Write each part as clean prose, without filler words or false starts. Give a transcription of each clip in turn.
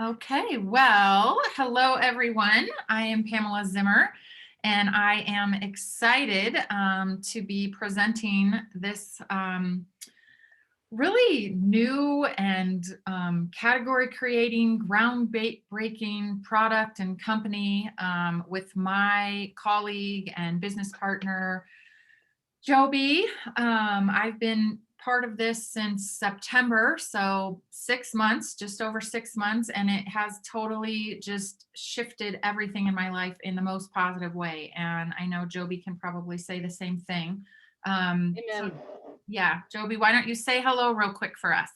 Okay, well, hello everyone. I am Pamela Zimmer, and I am excited to be presenting this really new and category creating, ground breaking product and company with my colleague and business partner, Jobie. I've been part of this since September, so 6 months, just over 6 months, and it has totally just shifted everything in my life in the most positive way. And I know Jobie can probably say the same thing. So Amen. yeah, Jobie, why don't you say hello real quick for us?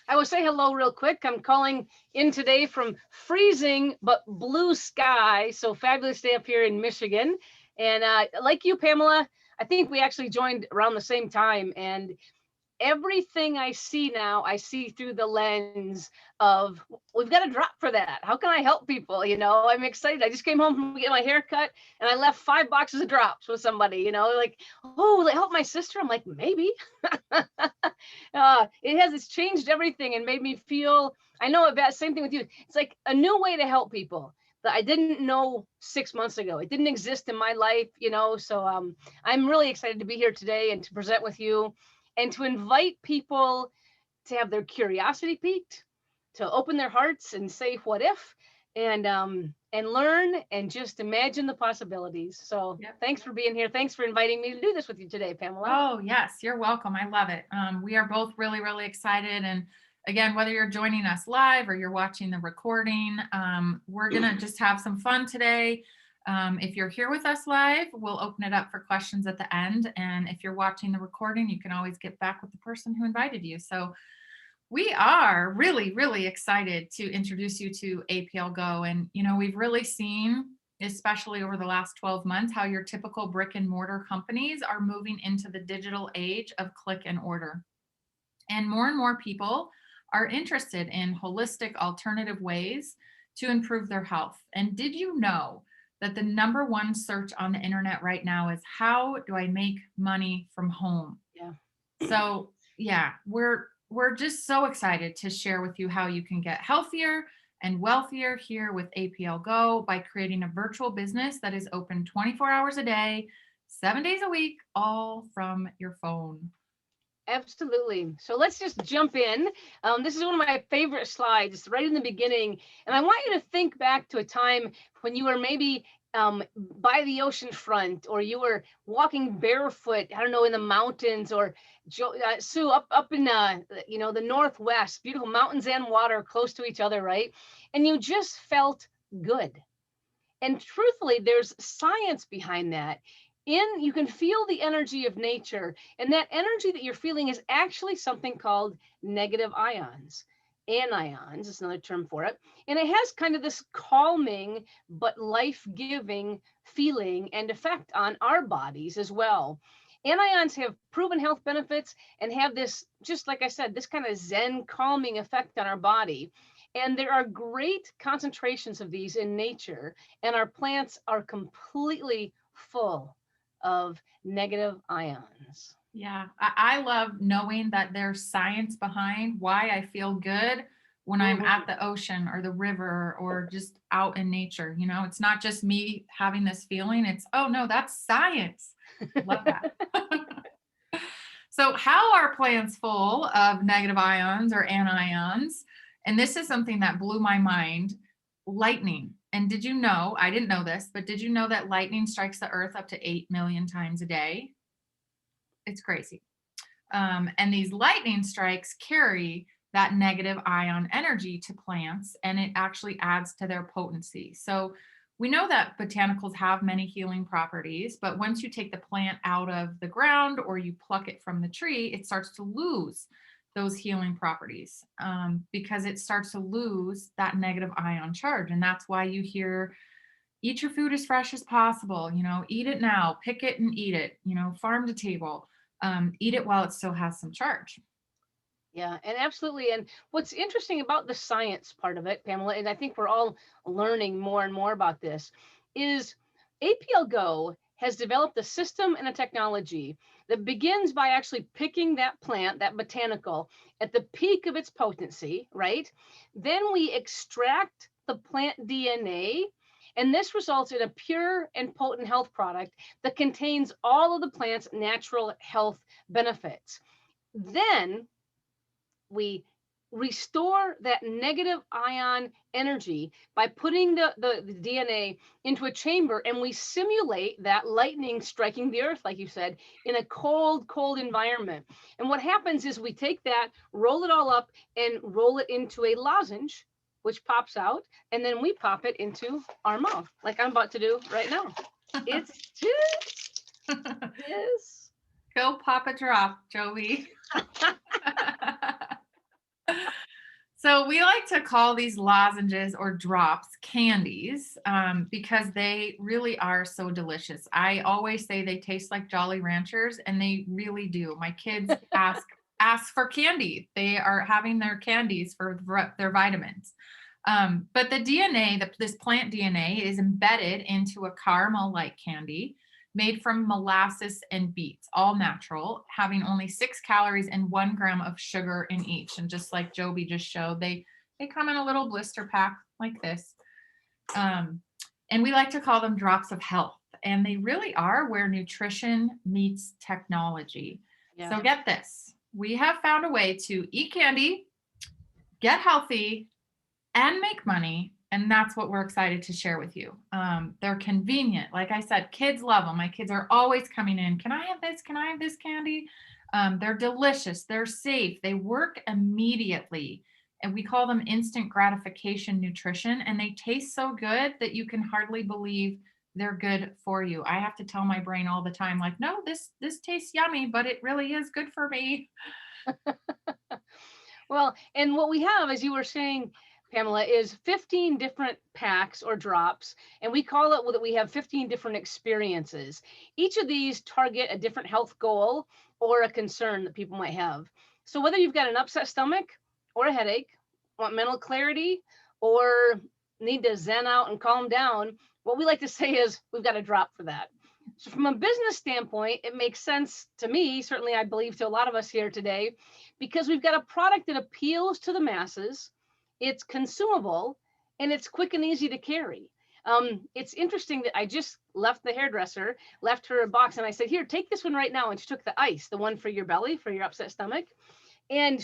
I will say hello real quick. I'm calling in today from freezing but blue sky. So fabulous day up here in Michigan. And like you, Pamela, I think we actually joined around the same time. And everything I see now, I see through the lens of we've got a drop for that. How can I help people? I'm excited. I just came home from getting my hair cut and I left 5 boxes of drops with somebody, like, oh, will it help my sister? I'm like, maybe. It's changed everything and made me feel, I know about same thing with you. It's like a new way to help people that I didn't know 6 months ago. It didn't exist in my life, so I'm really excited to be here today and to present with you and to invite people to have their curiosity piqued, to open their hearts and say what if, and learn and just imagine the possibilities. So Yep. thanks for being here. Thanks for inviting me to do this with you today, Pamela. Oh, yes, you're welcome. I love it. We are both really, really excited. And again, whether you're joining us live or you're watching the recording, we're going to just have some fun today. If you're here with us live, we'll open it up for questions at the end. And if you're watching the recording, you can always get back with the person who invited you. So we are really, really excited to introduce you to APL Go. And, we've really seen, especially over the last 12 months, how your typical brick and mortar companies are moving into the digital age of click and order. And more people are interested in holistic alternative ways to improve their health. And did you know that the number one search on the internet right now is how do I make money from home? Yeah. So yeah, we're just so excited to share with you how you can get healthier and wealthier here with APL Go by creating a virtual business that is open 24 hours a day, 7 days a week, all from your phone. Absolutely. So let's just jump in. This is one of my favorite slides right in the beginning. And I want you to think back to a time when you were maybe by the ocean front, or you were walking barefoot, I don't know, in the mountains, or Sue, up in, the Northwest, beautiful mountains and water close to each other, right? And you just felt good. And truthfully, there's science behind that. You can feel the energy of nature, and that energy that you're feeling is actually something called negative ions. Anions is another term for it. And it has kind of this calming but life-giving feeling and effect on our bodies as well. Anions have proven health benefits and have this, just like I said, this kind of zen calming effect on our body. And there are great concentrations of these in nature, and our plants are completely full of negative ions. Yeah, I love knowing that there's science behind why I feel good when I'm at Mhm. the ocean or the river or just out in nature. It's not just me having this feeling, it's, oh no, that's science. Love that. So, how are plants full of negative ions or anions? And this is something that blew my mind. Lightning. And did you know, I didn't know this, but did you know that lightning strikes the earth up to 8 million times a day? It's crazy. And these lightning strikes carry that negative ion energy to plants, and it actually adds to their potency. So we know that botanicals have many healing properties, but once you take the plant out of the ground or you pluck it from the tree, it starts to lose those healing properties because it starts to lose that negative ion charge. And that's why you hear eat your food as fresh as possible, eat it now, pick it and eat it, farm to table, eat it while it still has some charge. Yeah, and absolutely. And what's interesting about the science part of it, Pamela, and I think we're all learning more and more about this, is APL Go has developed a system and a technology that begins by actually picking that plant, that botanical, at the peak of its potency, right? Then we extract the plant DNA, and this results in a pure and potent health product that contains all of the plant's natural health benefits. Then we restore that negative ion energy by putting the DNA into a chamber, and we simulate that lightning striking the earth, like you said, in a cold environment. And what happens is we take that, roll it all up, and roll it into a lozenge, which pops out, and then we pop it into our mouth, like I'm about to do right now. It's this. Go pop a drop, Jobie. So we like to call these lozenges or drops candies because they really are so delicious. I always say they taste like Jolly Ranchers, and they really do. My kids ask for candy. They are having their candies for their vitamins. But the DNA, this plant DNA, is embedded into a caramel-like candy made from molasses and beets, all natural, having only 6 calories and 1 gram of sugar in each. And just like Jobie just showed, they come in a little blister pack like this. And we like to call them drops of health. And they really are where nutrition meets technology. Yeah. So get this. We have found a way to eat candy, get healthy, and make money. And that's what we're excited to share with you. They're convenient. Like I said, kids love them. My kids are always coming in. Can I have this? Can I have this candy? They're delicious. They're safe. They work immediately. And we call them instant gratification nutrition. And they taste so good that you can hardly believe they're good for you. I have to tell my brain all the time, like, no, this tastes yummy, but it really is good for me. Well, and what we have, as you were saying, Pamela, is 15 different packs or drops, and we call it that we have 15 different experiences. Each of these target a different health goal or a concern that people might have. So whether you've got an upset stomach or a headache, want mental clarity, or need to zen out and calm down, what we like to say is we've got a drop for that. So from a business standpoint, it makes sense to me, certainly I believe to a lot of us here today, because we've got a product that appeals to the masses, it's consumable, and it's quick and easy to carry. It's interesting that I just left the hairdresser, left her a box, and I said, here, take this one right now. And she took the ice, the one for your belly, for your upset stomach. And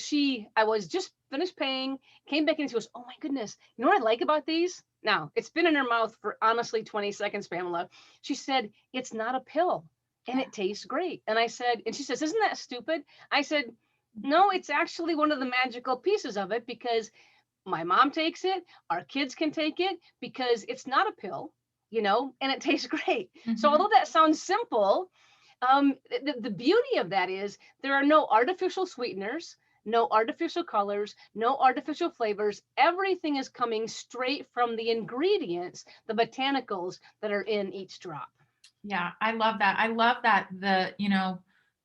I was just finished paying, came back in, and she goes, oh my goodness, you know what I like about these? Now, it's been in her mouth for honestly 20 seconds, Pamela. She said, it's not a pill and it tastes great. And she says, isn't that stupid? I said, no, it's actually one of the magical pieces of it, because my mom takes it, our kids can take it, because it's not a pill, and it tastes great. Mm-hmm. So although that sounds simple, the beauty of that is there are no artificial sweeteners, no artificial colors, no artificial flavors. Everything is coming straight from the ingredients, the botanicals that are in each drop. Yeah, I love that. I love that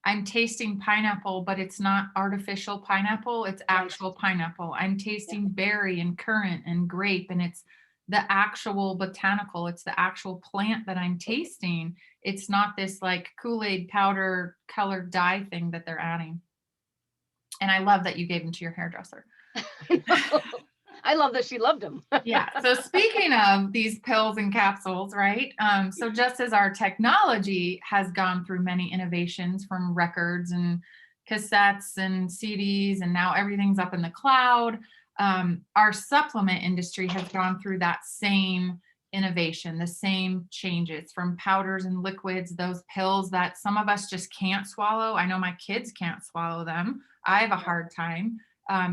I'm tasting pineapple, but it's not artificial pineapple. It's actual pineapple. I'm tasting berry and currant and grape, and it's the actual botanical. It's the actual plant that I'm tasting. It's not this like Kool-Aid powder colored dye thing that they're adding. And I love that you gave them to your hairdresser. I love that she loved them. Yeah. So speaking of these pills and capsules, right? So just as our technology has gone through many innovations, from records and cassettes and CDs, and now everything's up in the cloud, our supplement industry has gone through that same innovation, the same changes, from powders and liquids, those pills that some of us just can't swallow. I know my kids can't swallow them. I have a hard time.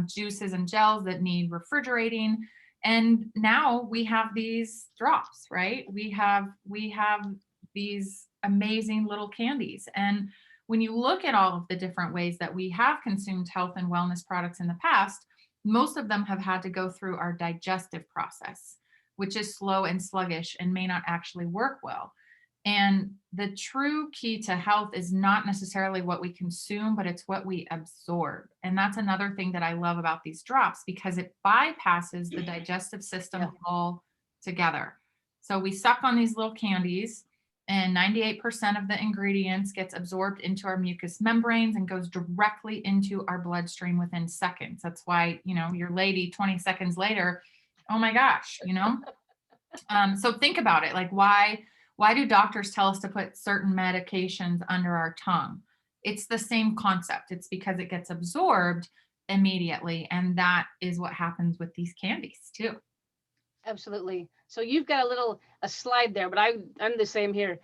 Juices and gels that need refrigerating. And now we have these drops, right? We have these amazing little candies. And when you look at all of the different ways that we have consumed health and wellness products in the past, most of them have had to go through our digestive process, which is slow and sluggish and may not actually work well. And the true key to health is not necessarily what we consume, but it's what we absorb. And that's another thing that I love about these drops, because it bypasses the digestive system all together. So we suck on these little candies, And 98% of the ingredients gets absorbed into our mucous membranes and goes directly into our bloodstream within seconds. That's why, your lady 20 seconds later, oh my gosh, so think about it. Like, why do doctors tell us to put certain medications under our tongue? It's the same concept. It's because it gets absorbed immediately. And that is what happens with these candies too. Absolutely. So you've got a slide there, but I'm the same here.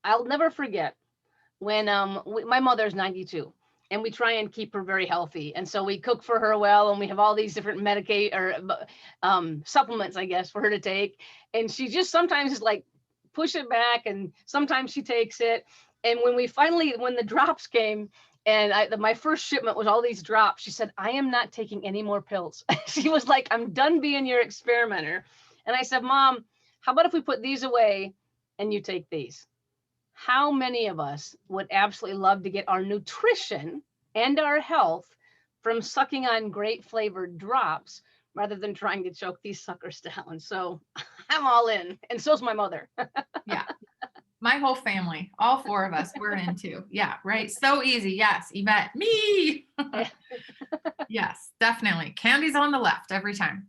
I'll never forget when my mother's 92 and we try and keep her very healthy, and so we cook for her well, and we have all these different supplements, I guess, for her to take, and she just sometimes is like push it back, and sometimes she takes it. And when the drops came, and my first shipment was all these drops, she said, I am not taking any more pills. She was like, I'm done being your experimenter. And I said, Mom, how about if we put these away and you take these? How many of us would absolutely love to get our nutrition and our health from sucking on great flavored drops rather than trying to choke these suckers down? So I'm all in, and so's my mother. Yeah. My whole family, all four of us, we're into. Yeah, right. So easy. Yes, Yvette, me. Yes, definitely. Candy's on the left every time.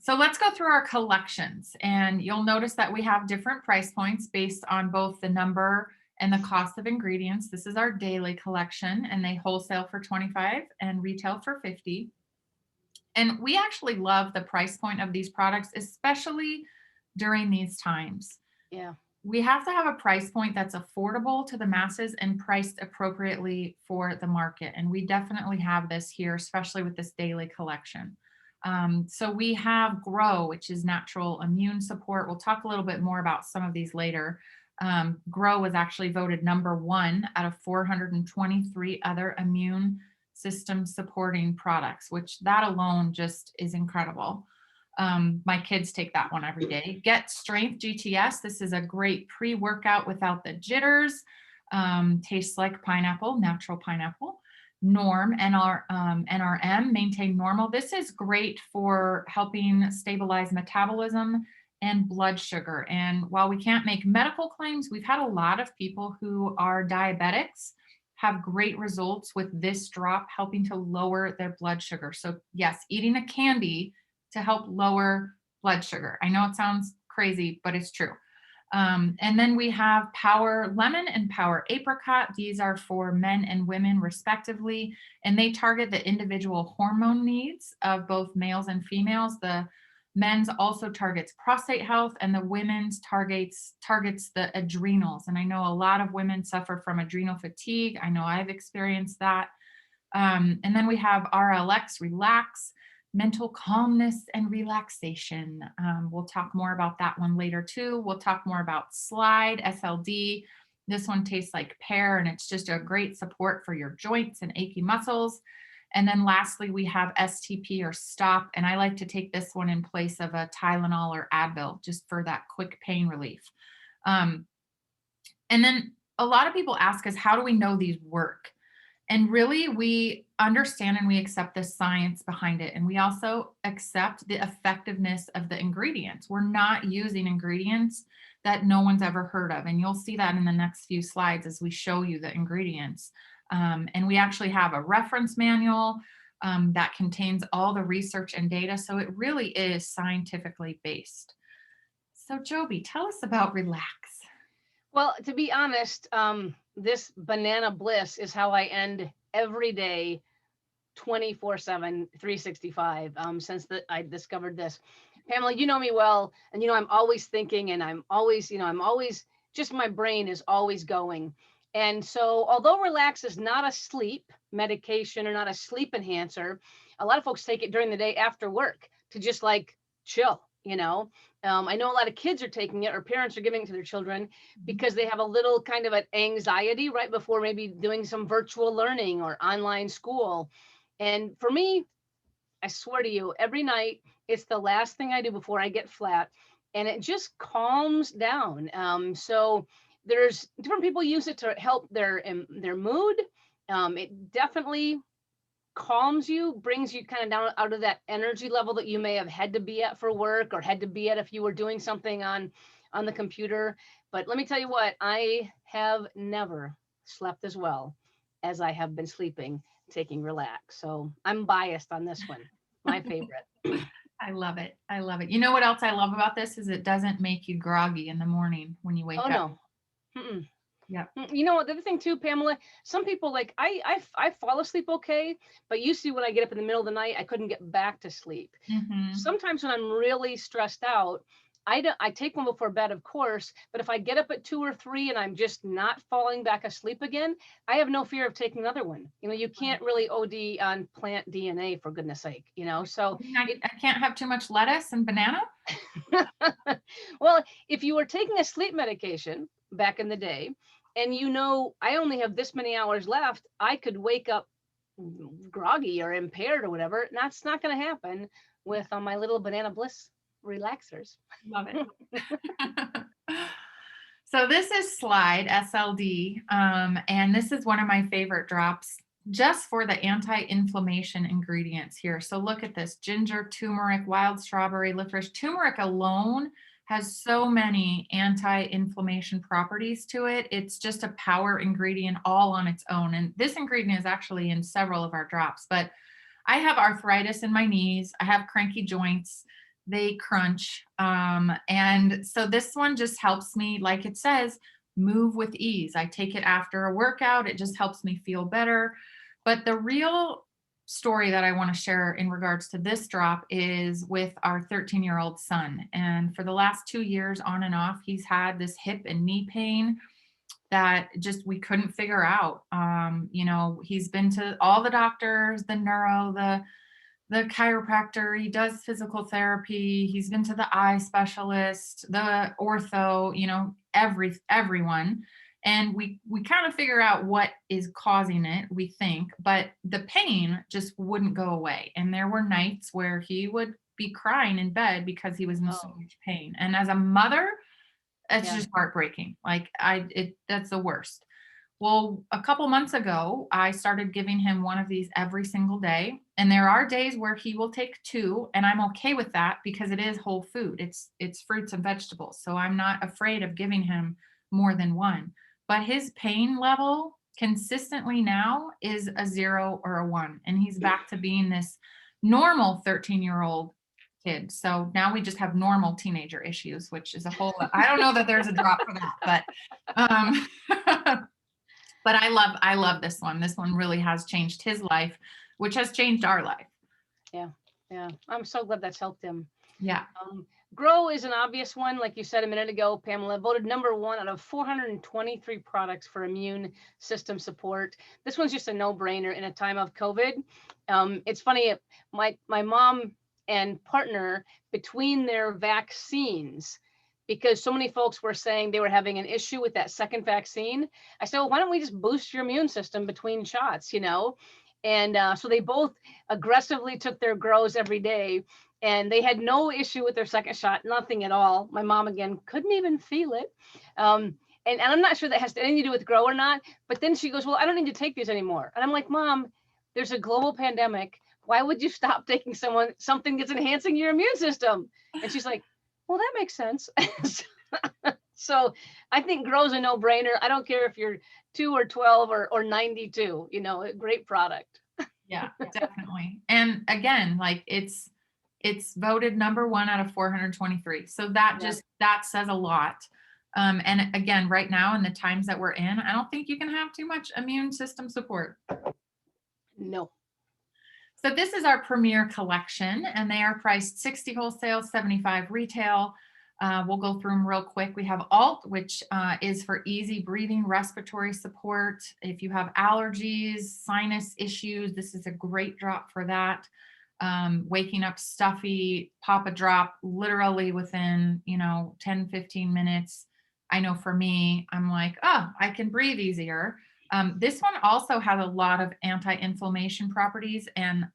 So let's go through our collections, and you'll notice that we have different price points based on both the number and the cost of ingredients. This is our daily collection, and they wholesale for $25 and retail for $50. And we actually love the price point of these products, especially during these times. Yeah. We have to have a price point that's affordable to the masses and priced appropriately for the market. And we definitely have this here, especially with this daily collection. So we have Grow, which is natural immune support. We'll talk a little bit more about some of these later. Grow was actually voted #1 out of 423 other immune system supporting products, which that alone just is incredible. My kids take that one every day. Get Strength GTS. This is a great pre-workout without the jitters. Tastes like pineapple, natural pineapple. Norm, NRM, maintain normal. This is great for helping stabilize metabolism and blood sugar. And while we can't make medical claims, we've had a lot of people who are diabetics have great results with this drop helping to lower their blood sugar. So yes, eating a candy to help lower blood sugar. I know it sounds crazy, but it's true. And then we have Power Lemon and Power Apricot. These are for men and women respectively, and they target the individual hormone needs of both males and females. The men's also targets prostate health, and the women's targets the adrenals. And I know a lot of women suffer from adrenal fatigue. I know I've experienced that. And then we have RLX, Relax, mental calmness and relaxation. We'll talk more about that one later too. We'll talk more about Slide, SLD. This one tastes like pear, and it's just a great support for your joints and achy muscles. And then lastly, we have STP or Stop, and I like to take this one in place of a Tylenol or Advil just for that quick pain relief. And then a lot of people ask us, how do we know these work? And really, we understand and we accept the science behind it. And we also accept the effectiveness of the ingredients. We're not using ingredients that no one's ever heard of. And you'll see that in the next few slides as we show you the ingredients. And we actually have a reference manual that contains all the research and data. So it really is scientifically based. So Jobie, tell us about Relax. Well, to be honest, this banana bliss is how I end every day, 24/7, 365, since I discovered this. Pamela, you know me well, and I'm always thinking, and I'm always just, my brain is always going. And so although Relax is not a sleep medication or not a sleep enhancer, a lot of folks take it during the day after work to just like chill. I know a lot of kids are taking it, or parents are giving it to their children because they have a little kind of an anxiety right before maybe doing some virtual learning or online school. And for me, I swear to you, every night it's the last thing I do before I get flat, and it just calms down. So there's different people use it to help their mood. It definitely calms you, brings you kind of down out of that energy level that you may have had to be at for work, or had to be at if you were doing something on on the computer. But let me tell you what, I have never slept as well as I have been sleeping, taking Relax. So I'm biased on this one. My favorite. I love it. I love it. You know what else I love about this is it doesn't make you groggy in the morning when you wake Oh up. no. Mm-mm. Yep. You know what? The other thing too, Pamela. Some people like I fall asleep okay, but you see when I get up in the middle of the night, I couldn't get back to sleep. Hmm. Sometimes when I'm really stressed out, I take one before bed, of course, but if I get up at 2 or 3 and I'm just not falling back asleep again, I have no fear of taking another one. You know, you can't really OD on plant DNA, for goodness sake, you know. So I mean, I can't have too much lettuce and banana. well, if you were taking a sleep medication back in the day, and you know, I only have this many hours left, I could wake up groggy or impaired or whatever. And that's not going to happen with my little Banana Bliss relaxers. Love it. So this is Slide SLD, and this is one of my favorite drops just for the anti-inflammation ingredients here. So look at this: ginger, turmeric, wild strawberry, licorice. Turmeric alone has so many anti-inflammation properties to it. It's just a power ingredient all on its own. And this ingredient is actually in several of our drops, but I have arthritis in my knees. I have cranky joints. They crunch. And so this one just helps me, like it says, move with ease. I take it after a workout. It just helps me feel better. But the real story that I want to share in regards to this drop is with our 13-year-old son. And for the last 2 years, on and off, he's had this hip and knee pain that just we couldn't figure out. You know, he's been to all the doctors, the neuro, the chiropractor, he does physical therapy, he's been to the eye specialist, the ortho, you know, everyone. And we kind of figure out what is causing it, we think, but the pain just wouldn't go away. And there were nights where he would be crying in bed because he was in so Oh, much pain. And as a mother, it's yeah. just heartbreaking. Like that's the worst. Well, a couple months ago, I started giving him one of these every single day. And there are days where he will take two, and I'm okay with that because it is whole food. It's fruits and vegetables. So I'm not afraid of giving him more than one. But his pain level consistently now is a 0 or a 1. And he's back to being this normal 13-year-old kid. So now we just have normal teenager issues, which is a whole, I don't know that there's a drop for that, but I love this one. This one really has changed his life, which has changed our life. Yeah. Yeah. I'm so glad that's helped him. Yeah. Grow is an obvious one, like you said a minute ago, Pamela, voted #1 out of 423 products for immune system support. This one's just a no-brainer in a time of COVID. It's funny, my mom and partner, between their vaccines, because so many folks were saying they were having an issue with that second vaccine, I said, well, why don't we just boost your immune system between shots, you know? And so they both aggressively took their grows every day, and they had no issue with their second shot, nothing at all. My mom, again, couldn't even feel it. And I'm not sure that has anything to do with grow or not, but then she goes, well, I don't need to take these anymore. And I'm like, Mom, there's a global pandemic. Why would you stop taking something that's enhancing your immune system? And she's like, well, that makes sense. So I think Grow's a no-brainer. I don't care if you're 2 or 12 or 92, you know, a great product. Yeah, definitely. And again, like it's voted #1 out of 423. So that Yeah. just that says a lot. And again, right now in the times that we're in, I don't think you can have too much immune system support. No. So this is our premier collection, and they are priced 60 wholesale, 75 retail. We'll go through them real quick. We have Alt, which is for easy breathing, respiratory support. If you have allergies, sinus issues, this is a great drop for that. Waking up stuffy, pop a drop literally within, 10, 15 minutes. I know for me, I'm like, oh, I can breathe easier. This one also has a lot of anti-inflammation properties and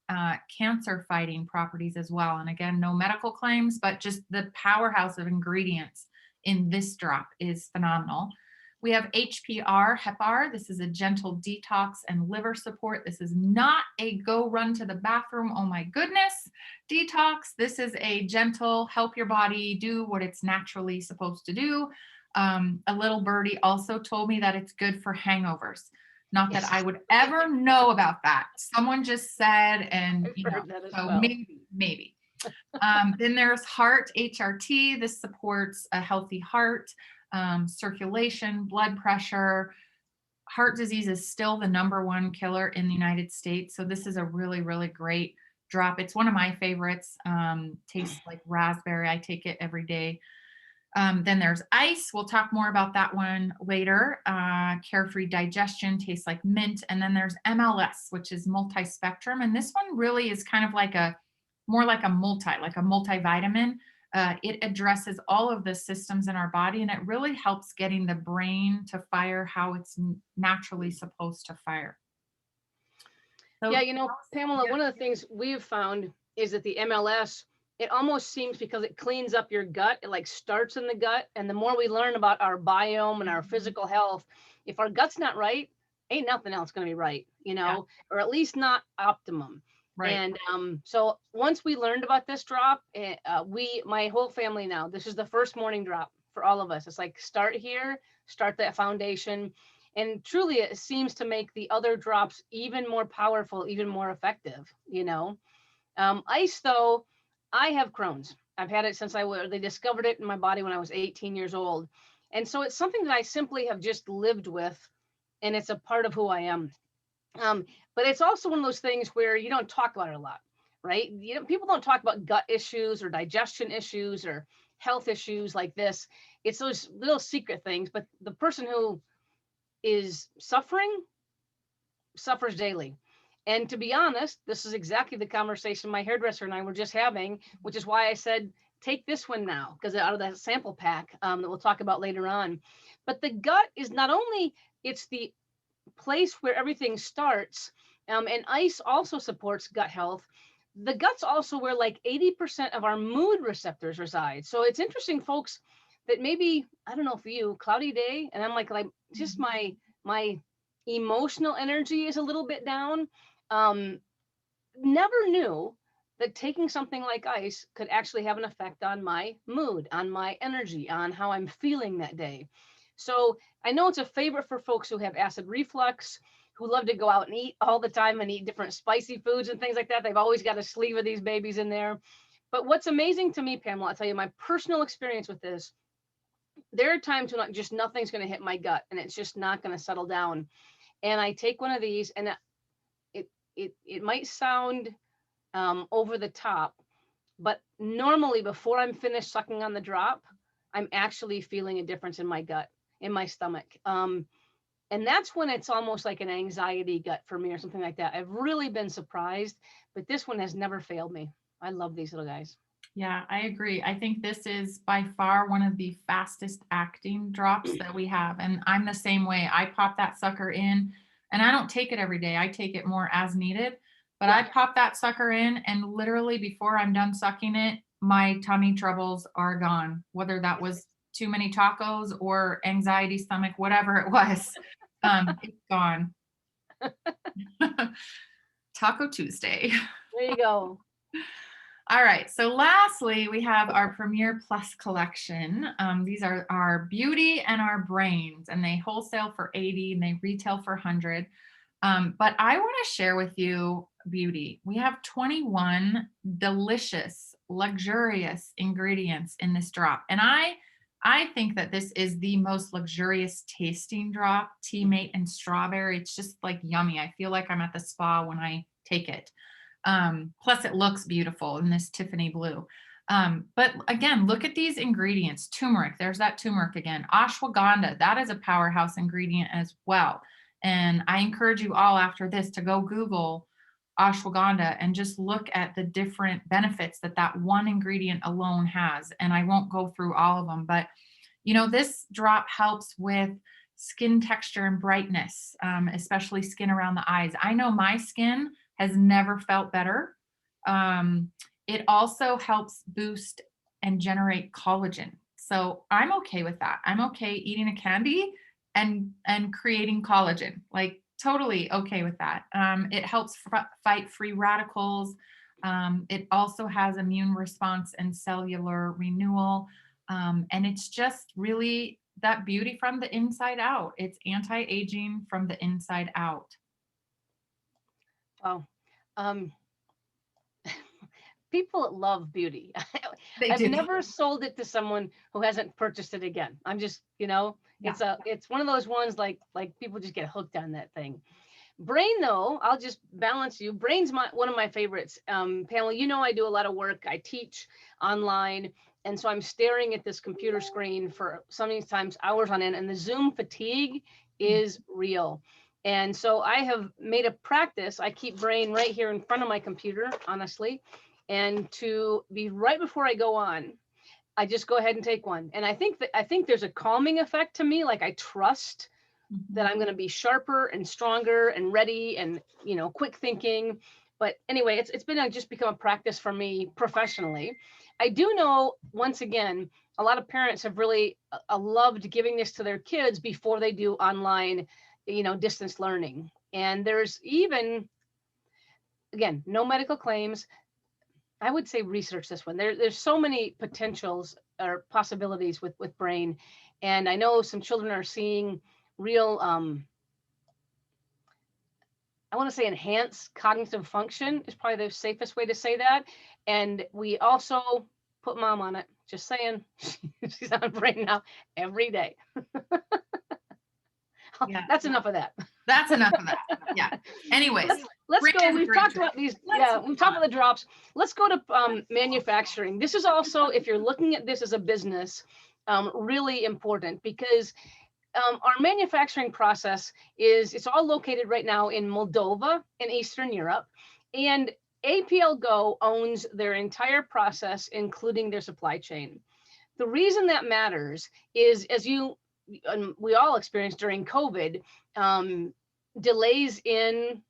cancer fighting properties as well. And again, no medical claims, but just the powerhouse of ingredients in this drop is phenomenal. We have HPR, HEPAR. This is a gentle detox and liver support. This is not a go run to the bathroom, oh my goodness, detox. This is a gentle help your body do what it's naturally supposed to do. A little birdie also told me that it's good for hangovers. Not that I would ever know about that. Someone just said, and I've heard that as so well. maybe. Then there's heart, HRT. This supports a healthy heart, circulation, blood pressure. Heart disease is still the #1 killer in the United States. So this is a really, really great drop. It's one of my favorites. Tastes like raspberry. I take it every day. Then there's ice. We'll talk more about that one later. Carefree digestion tastes like mint. And then there's MLS, which is multi-spectrum. And this one really is kind of like more like a multivitamin. It addresses all of the systems in our body, and it really helps getting the brain to fire how it's naturally supposed to fire. So, Yeah, Pamela, one of the things we've found is that the MLS, it almost seems, because it cleans up your gut, it like starts in the gut. And the more we learn about our biome and our physical health, if our gut's not right, ain't nothing else going to be right, or at least not optimum. right. And so once we learned about this drop, my whole family now, this is the first morning drop for all of us. It's like, start here, start that foundation. And truly, it seems to make the other drops even more powerful, even more effective, Ice, though, I have Crohn's. I've had it since they discovered it in my body when I was 18 years old. And so it's something that I simply have just lived with, and it's a part of who I am. But it's also one of those things where you don't talk about it a lot, right? People don't talk about gut issues or digestion issues or health issues like this. It's those little secret things, but the person who is suffering suffers daily. And to be honest, this is exactly the conversation my hairdresser and I were just having, which is why I said, take this one now, because out of that sample pack that we'll talk about later on. But the gut is not only, it's the place where everything starts, and ice also supports gut health. The gut's also where like 80% of our mood receptors reside. So it's interesting, folks, that maybe, I don't know, for you, cloudy day, and I'm like just my emotional energy is a little bit down. Never knew that taking something like ice could actually have an effect on my mood, on my energy, on how I'm feeling that day. So I know it's a favorite for folks who have acid reflux, who love to go out and eat all the time and eat different spicy foods and things like that. They've always got a sleeve of these babies in there. But what's amazing to me, Pamela, I'll tell you my personal experience with this. There are times when just nothing's going to hit my gut and it's just not going to settle down. And I take one of these, and it might sound over the top, but normally before I'm finished sucking on the drop, I'm actually feeling a difference in my gut, in my stomach. And that's when it's almost like an anxiety gut for me or something like that. I've really been surprised, but this one has never failed me. I love these little guys. Yeah, I agree. I think this is by far one of the fastest acting drops that we have. And I'm the same way. I pop that sucker in, and I don't take it every day. I take it more as needed, but I pop that sucker in, and literally before I'm done sucking it, my tummy troubles are gone, whether that was too many tacos or anxiety stomach, whatever it was. It's gone. Taco Tuesday. There you go. All right. So lastly, we have our Premier Plus collection. These are our beauty and our brains, and they wholesale for 80 and they retail for 100. But I want to share with you beauty. We have 21 delicious, luxurious ingredients in this drop. And I think that this is the most luxurious tasting drop, tea mate and strawberry. It's just like yummy. I feel like I'm at the spa when I take it. Plus it looks beautiful in this Tiffany blue. But again, look at these ingredients. Turmeric, there's that turmeric again. Ashwagandha, that is a powerhouse ingredient as well. And I encourage you all after this to go Google ashwagandha and just look at the different benefits that one ingredient alone has. And I won't go through all of them, but this drop helps with skin texture and brightness, especially skin around the eyes. I know my skin has never felt better. It also helps boost and generate collagen. So I'm okay with that. I'm okay eating a candy and creating collagen. Like totally okay with that. It helps fight free radicals. It also has immune response and cellular renewal. And it's just really that beauty from the inside out. It's anti-aging from the inside out. Wow. Um, People love beauty. They I've do. never sold it to someone who hasn't purchased it again. I'm just, Yeah. it's one of those ones like people just get hooked on that thing. Brain though, I'll just balance you. Brain's one of my favorites. Pamela, I do a lot of work. I teach online. And so I'm staring at this computer screen for sometimes hours on end, and the Zoom fatigue is real. And so I have made a practice. I keep Brain right here in front of my computer, honestly. And to be right before I go on, I just go ahead and take one. And I think there's a calming effect to me. Like I trust that I'm going to be sharper and stronger and ready and quick thinking. But anyway, it's been just become a practice for me professionally. I do know, once again, a lot of parents have really loved giving this to their kids before they do online, distance learning. And there's even, again, no medical claims. I would say research this one. There's so many potentials or possibilities with Brain. And I know some children are seeing real I want to say enhanced cognitive function is probably the safest way to say that. And we also put mom on it. Just saying, she's on Brain now every day. Yeah. That's enough of that. That's enough of that. Yeah. Anyways, let's go. We've talked about these. We've talked about the drops. Let's go to manufacturing. This is also, if you're looking at this as a business, really important because our manufacturing process it's all located right now in Moldova in Eastern Europe, and APL Go owns their entire process, including their supply chain. The reason that matters is, as we all experienced during COVID, delays in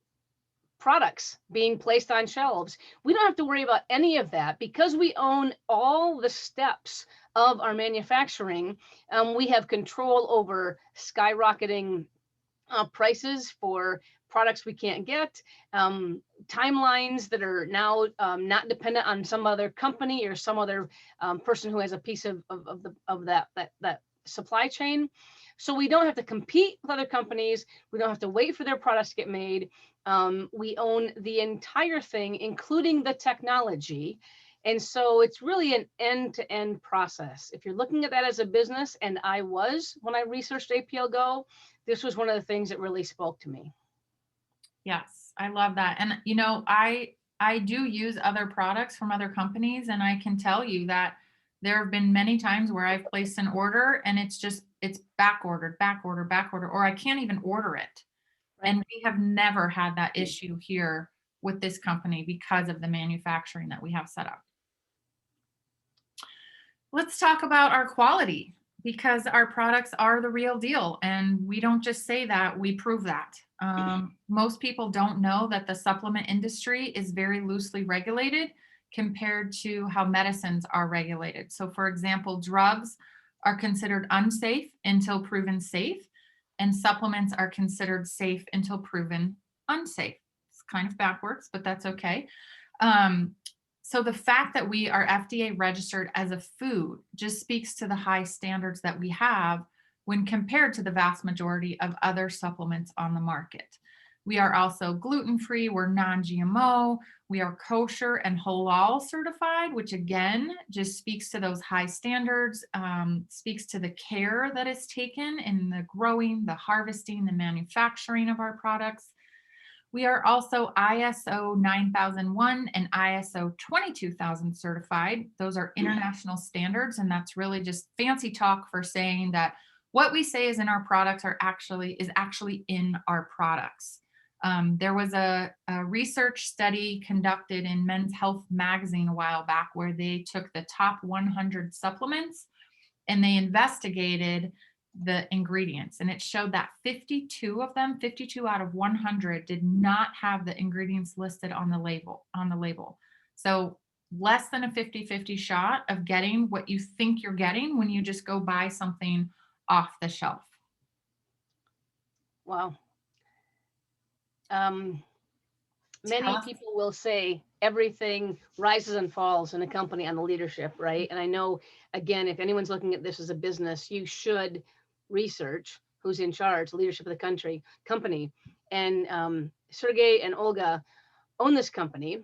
products being placed on shelves. We don't have to worry about any of that because we own all the steps of our manufacturing. We have control over skyrocketing prices for products we can't get, timelines that are now not dependent on some other company or some other person who has a piece of that supply chain. So we don't have to compete with other companies. We don't have to wait for their products to get made. We own the entire thing, including the technology. And so it's really an end-to-end process. If you're looking at that as a business, and I was when I researched APL Go, this was one of the things that really spoke to me. Yes, I love that. And I do use other products from other companies, and I can tell you that there have been many times where I've placed an order and it's back ordered, or I can't even order it. Right. And we have never had that issue here with this company because of the manufacturing that we have set up. Let's talk about our quality because our products are the real deal. And we don't just say that, we prove that. Most people don't know that the supplement industry is very loosely regulated compared to how medicines are regulated. So for example, drugs are considered unsafe until proven safe, and supplements are considered safe until proven unsafe. It's kind of backwards, but that's okay. So the fact that we are FDA registered as a food just speaks to the high standards that we have when compared to the vast majority of other supplements on the market. We are also gluten-free, we're non-GMO, we are kosher and halal certified, which again, just speaks to those high standards, speaks to the care that is taken in the growing, the harvesting, the manufacturing of our products. We are also ISO 9001 and ISO 22000 certified. Those are international standards, and that's really just fancy talk for saying that what we say is in our products is actually in our products. There was a research study conducted in Men's Health magazine a while back where they took the top 100 supplements and they investigated the ingredients, and it showed that 52 of them, 52 out of 100, did not have the ingredients listed on the label. So less than a 50-50 shot of getting what you think you're getting when you just go buy something off the shelf. Wow. Um, Tell Many us. people will say everything rises and falls in a company on the leadership, right? And I know, again, if anyone's looking at this as a business, you should research who's in charge, leadership of the company. And Sergey and Olga own this company.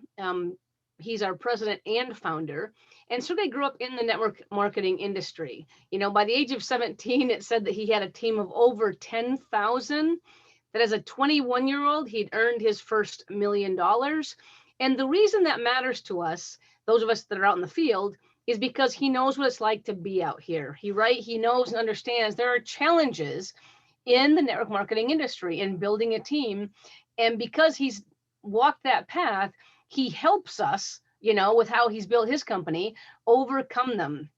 He's our president and founder. And Sergey grew up in the network marketing industry. You know, by the age of 17, it said that he had a team of over 10,000, that as a 21-year-old, he'd earned his first $1 million. And the reason that matters to us, those of us that are out in the field, is because he knows what it's like to be out here. He knows and understands there are challenges in the network marketing industry in building a team. And because he's walked that path, he helps us, you know, with how he's built his company, overcome them.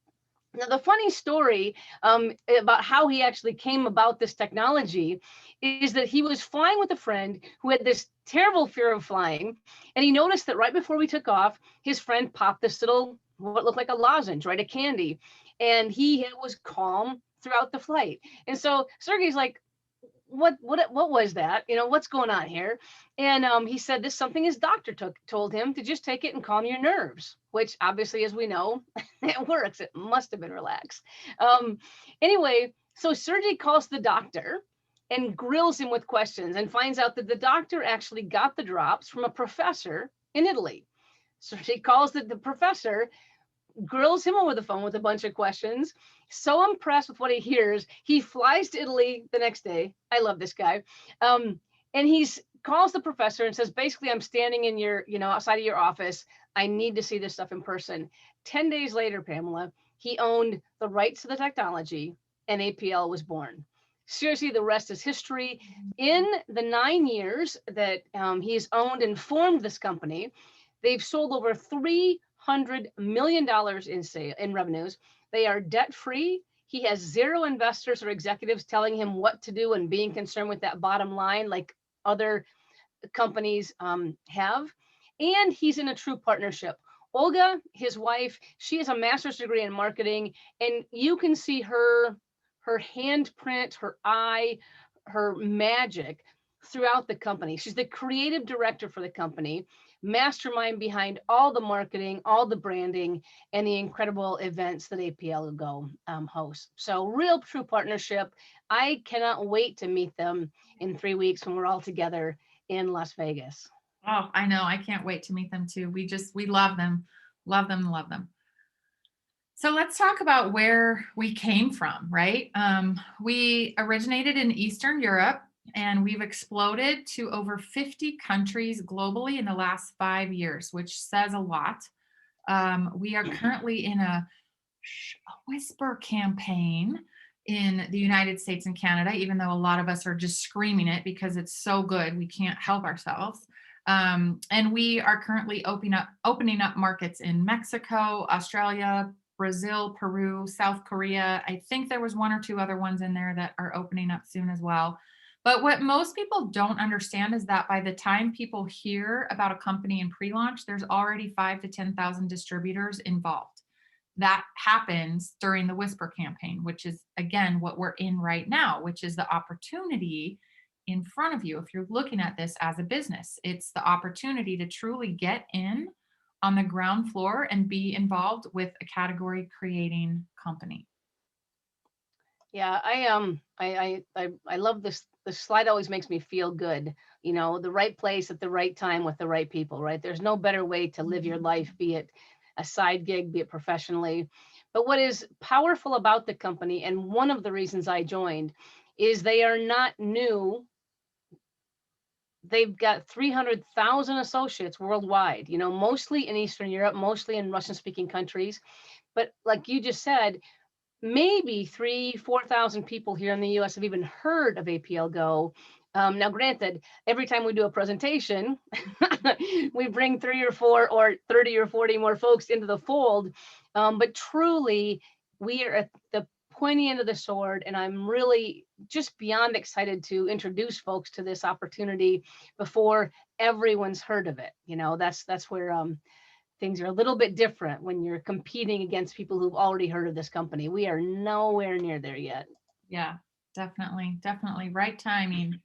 Now, the funny story about how he actually came about this technology is that he was flying with a friend who had this terrible fear of flying. And he noticed that right before we took off, his friend popped this little, what looked like a lozenge, right? A candy. And he was calm throughout the flight. And so Sergey's like, what was that? You know, what's going on here? And he said this something his doctor told him to just take it and calm your nerves, which obviously, as we know, it works. It must have been relaxed. Anyway, so Sergey calls the doctor and grills him with questions and finds out that the doctor actually got the drops from a professor in Italy. Sergey calls the professor, grills him over the phone with a bunch of questions. So impressed with what he hears, he flies to Italy the next day. I love this guy. And he's calls the professor and says, basically, I'm standing in your, you know, outside of your office. I need to see this stuff in person. 10 days later, Pamela, he owned the rights to the technology and APL was born. Seriously, the rest is history. In the 9 years that he's owned and formed this company, they've sold over $300 million in revenues. They are debt free. He has zero investors or executives telling him what to do and being concerned with that bottom line like other companies have. And he's in a true partnership. Olga, his wife, she has a master's degree in marketing, and you can see her handprint, her eye, her magic throughout the company. She's the creative director for the company, mastermind behind all the marketing, all the branding, and the incredible events that APL Go hosts. So real true partnership. I cannot wait to meet them in 3 weeks when we're all together in Las Vegas. Oh, I know. I can't wait to meet them too. We love them, love them, love them. So let's talk about where we came from, right? We originated in Eastern Europe and we've exploded to over 50 countries globally in the last 5 years, which says a lot. We are currently in a whisper campaign in the United States and Canada, even though a lot of us are just screaming it because it's so good, we can't help ourselves. And we are currently opening up markets in Mexico, Australia, Brazil, Peru, South Korea. I think there was 1 or 2 other ones in there that are opening up soon as well. But what most people don't understand is that by the time people hear about a company in pre-launch, there's already 5 to 10,000 distributors involved. That happens during the Whisper campaign, which is, again, what we're in right now, which is the opportunity in front of you. If you're looking at this as a business, it's the opportunity to truly get in on the ground floor and be involved with a category creating company. Yeah, I love this. This slide always makes me feel good. You know, the right place at the right time with the right people, right? There's no better way to live your life, be it a side gig, be it professionally. But what is powerful about the company, and one of the reasons I joined, is they are not new. They've got 300,000 associates worldwide, you know, mostly in Eastern Europe, mostly in Russian speaking countries. But like you just said, maybe 4,000 people here in the US have even heard of APL Go. Now, granted, every time we do a presentation, we bring 3 or 4 or 30 or 40 more folks into the fold. But truly, we are at the pointy end of the sword, and I'm really just beyond excited to introduce folks to this opportunity before everyone's heard of it. You know, that's where things are a little bit different when you're competing against people who've already heard of this company. We are nowhere near there yet. Yeah, definitely. Definitely. Right timing.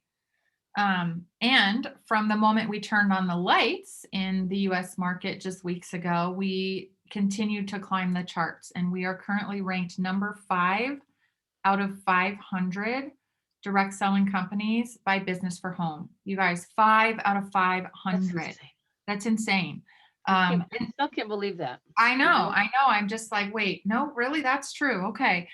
And from the moment we turned on the lights in the US market just weeks ago, we continued to climb the charts, and we are currently ranked number 5 out of 500 direct selling companies by Business for Home. You guys, 5 out of That's 500. insane. That's insane. I still can't believe that. I know, You know? I know. I'm just like, wait, no, really? That's true. Okay.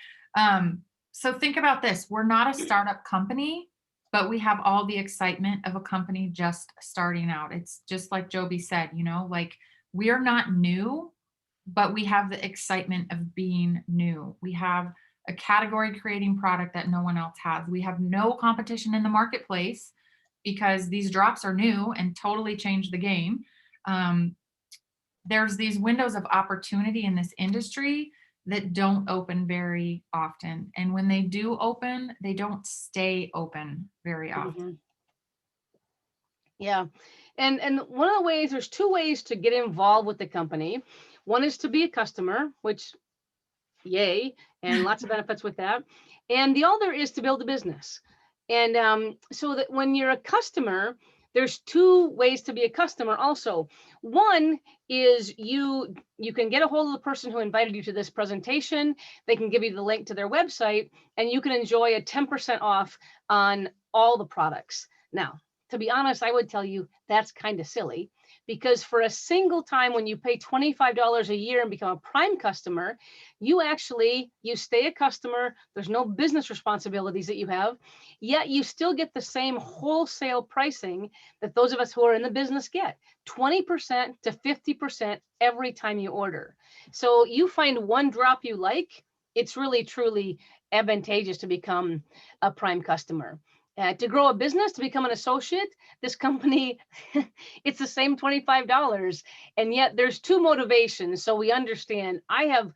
So think about this. We're not a startup company, but we have all the excitement of a company just starting out. It's just like Jobie said, like we are not new, but we have the excitement of being new. We have a category creating product that no one else has. We have no competition in the marketplace because these drops are new and totally change the game. Um, there's these windows of opportunity in this industry that don't open very often. And when they do open, they don't stay open very often. Mhm. Yeah. And one of the ways, there's two ways to get involved with the company. One is to be a customer, which yay, and lots of benefits with that. And the other is to build a business. And so that when you're a customer, there's two ways to be a customer also. One is you can get a hold of the person who invited you to this presentation. They can give you the link to their website, and you can enjoy a 10% off on all the products. Now, to be honest, I would tell you that's kind of silly, because for a single time when you pay $25 a year and become a Prime customer, you stay a customer. There's no business responsibilities that you have, yet you still get the same wholesale pricing that those of us who are in the business get, 20% to 50% every time you order. So you find one drop you like, it's really truly advantageous to become a Prime customer. To grow a business, to become an associate, this company, it's the same $25. And yet there's two motivations. So we understand. I have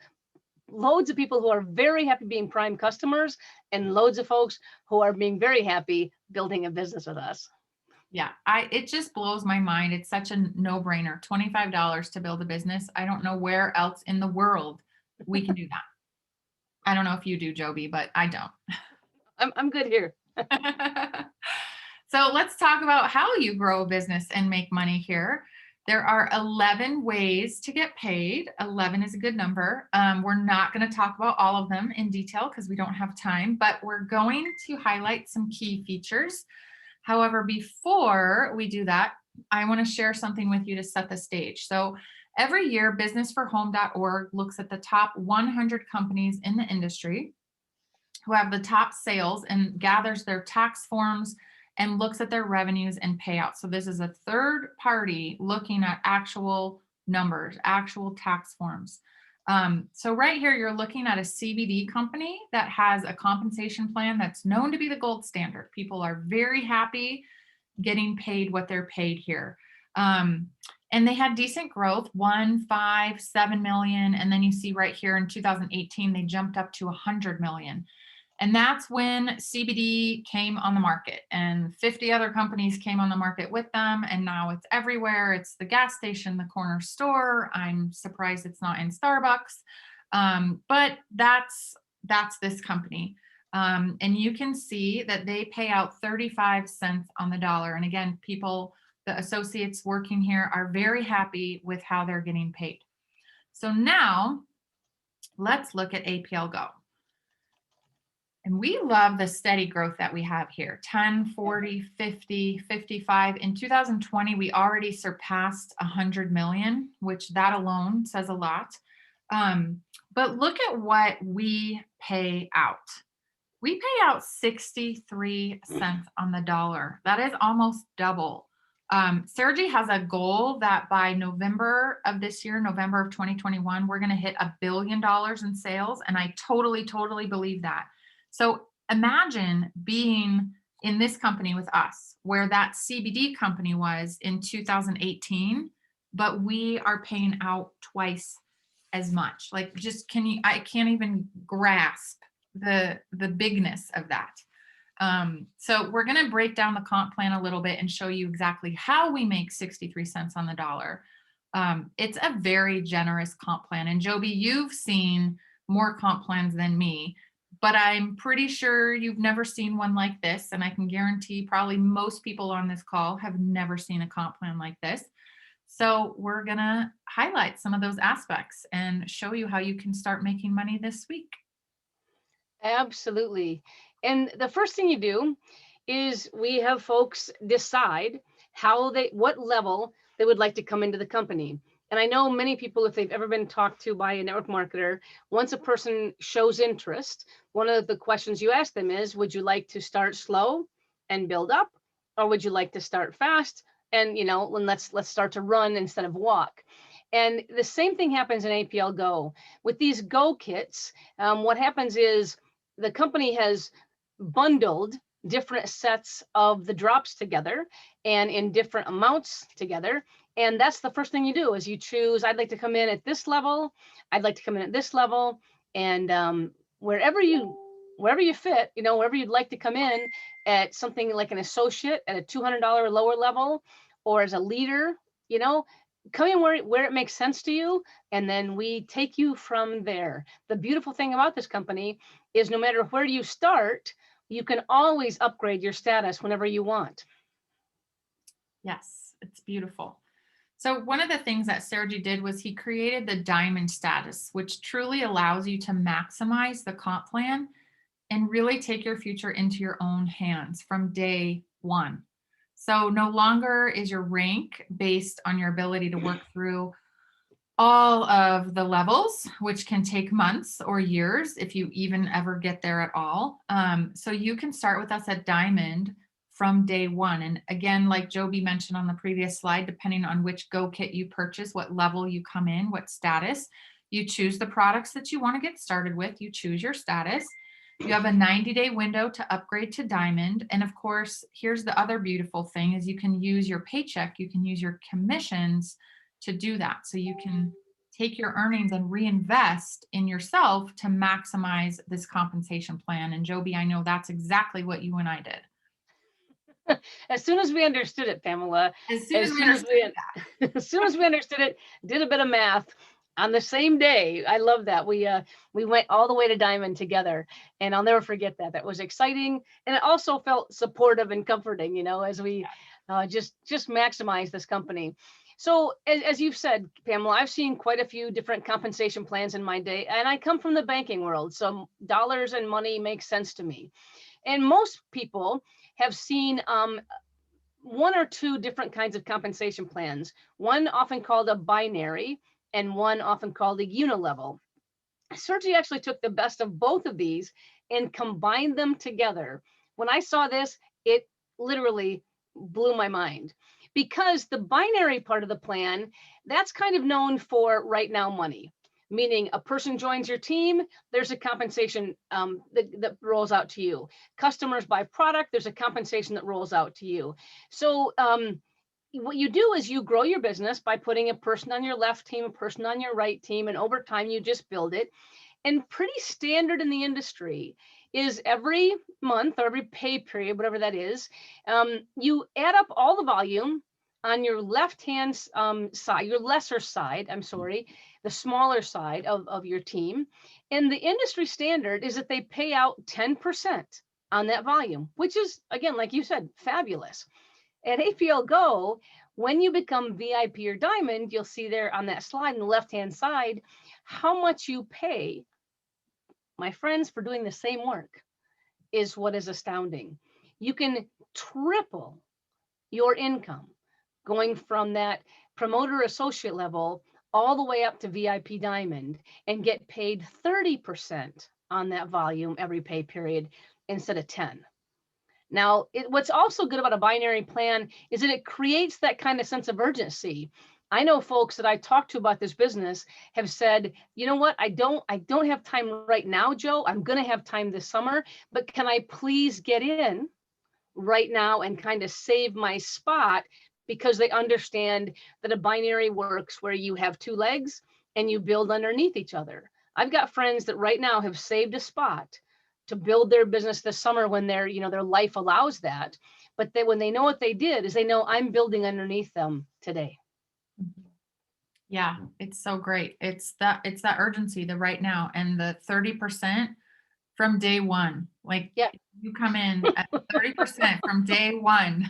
loads of people who are very happy being Prime customers, and loads of folks who are being very happy building a business with us. Yeah, it just blows my mind. It's such a no-brainer. $25 to build a business. I don't know where else in the world we can do that. I don't know if you do, Jobie, but I don't. I'm good here. So let's talk about how you grow a business and make money here. There are 11 ways to get paid. 11 is a good number. We're not going to talk about all of them in detail because we don't have time, but we're going to highlight some key features. However, before we do that, I want to share something with you to set the stage. So every year, businessforhome.org looks at the top 100 companies in the industry who have the top sales and gathers their tax forms and looks at their revenues and payouts. So this is a third party looking at actual numbers, actual tax forms. So right here, you're looking at a CBD company that has a compensation plan that's known to be the gold standard. People are very happy getting paid what they're paid here. And they had decent growth, 1, 5, 7 million. And then you see right here in 2018, they jumped up to 100 million. And that's when CBD came on the market, and 50 other companies came on the market with them. And now it's everywhere. It's the gas station, the corner store. I'm surprised it's not in Starbucks. But that's this company. And you can see that they pay out 35 cents on the dollar. And again, the associates working here are very happy with how they're getting paid. So now let's look at APL Go. And we love the steady growth that we have here, 10, 40, 50, 55. In 2020, we already surpassed 100 million, which that alone says a lot. But look at what we pay out. We pay out 63 cents on the dollar. That is almost double. Sergi has a goal that by November of this year, November of 2021, we're going to hit $1 billion in sales. And I totally believe that. So imagine being in this company with us, where that CBD company was in 2018, but we are paying out twice as much. Like, I can't even grasp the bigness of that. So we're going to break down the comp plan a little bit and show you exactly how we make 63 cents on the dollar. It's a very generous comp plan. And Jobie, you've seen more comp plans than me. but I'm pretty sure you've never seen one like this. And I can guarantee probably most people on this call have never seen a comp plan like this. So we're going to highlight some of those aspects and show you how you can start making money this week. Absolutely. And the first thing you do is we have folks decide what level they would like to come into the company. And I know many people, if they've ever been talked to by a network marketer, once a person shows interest, one of the questions you ask them is, would you like to start slow and build up? Or would you like to start fast and, let's start to run instead of walk? And the same thing happens in APL Go. With these Go kits, what happens is the company has bundled different sets of the drops together and in different amounts together. And that's the first thing you do is you choose, I'd like to come in at this level. I'd like to come in at this level. And wherever you fit, wherever you'd like to come in at something like an associate at a $200 lower level, or as a leader, come in where it makes sense to you, and then we take you from there. The beautiful thing about this company is no matter where you start, you can always upgrade your status whenever you want. Yes, it's beautiful. So one of the things that Sergi did was he created the diamond status, which truly allows you to maximize the comp plan and really take your future into your own hands from day one. So no longer is your rank based on your ability to work through all of the levels, which can take months or years if you even ever get there at all. So you can start with us at Diamond from day one. And again, like Jobie mentioned on the previous slide, depending on which Go kit you purchase, what level you come in, what status, you choose the products that you want to get started with, you choose your status. You have a 90-day window to upgrade to Diamond. And of course, here's the other beautiful thing is you can use your paycheck, you can use your commissions to do that. So you can take your earnings and reinvest in yourself to maximize this compensation plan. And Jobie, I know that's exactly what you and I did. As soon as we understood it, Pamela, As soon as we understood that. as soon as we understood it, did a bit of math on the same day. I love that. We went all the way to Diamond together, and I'll never forget that. That was exciting, and it also felt supportive and comforting, as we just maximize this company. So as you've said, Pamela, I've seen quite a few different compensation plans in my day, and I come from the banking world, so dollars and money makes sense to me. And most people have seen one or two different kinds of compensation plans, one often called a binary and one often called a unilevel. Sergi actually took the best of both of these and combined them together. When I saw this, it literally blew my mind, because the binary part of the plan, that's kind of known for right now money, meaning a person joins your team, there's a compensation that rolls out to you. Customers buy product, there's a compensation that rolls out to you. So what you do is you grow your business by putting a person on your left team, a person on your right team, and over time you just build it. And pretty standard in the industry is every month or every pay period, whatever that is, you add up all the volume on your left-hand side, your lesser side, the smaller side of your team. And the industry standard is that they pay out 10% on that volume, which is, again, like you said, fabulous. At APL Go, when you become VIP or Diamond, you'll see there on that slide on the left-hand side, how much you pay, my friends, for doing the same work is what is astounding. You can triple your income going from that promoter associate level all the way up to VIP Diamond and get paid 30% on that volume every pay period instead of 10. Now, what's also good about a binary plan is that it creates that kind of sense of urgency. I know folks that I talked to about this business have said, you know what, I don't have time right now, Joe. I'm going to have time this summer, but can I please get in right now and kind of save my spot, because they understand that a binary works where you have two legs and you build underneath each other. I've got friends that right now have saved a spot to build their business this summer when their life allows that. But when they know what they did is they know I'm building underneath them today. Yeah, it's so great. It's that urgency, the right now, and the 30%. from day one. Like Yeah. you come in at 30% from day one.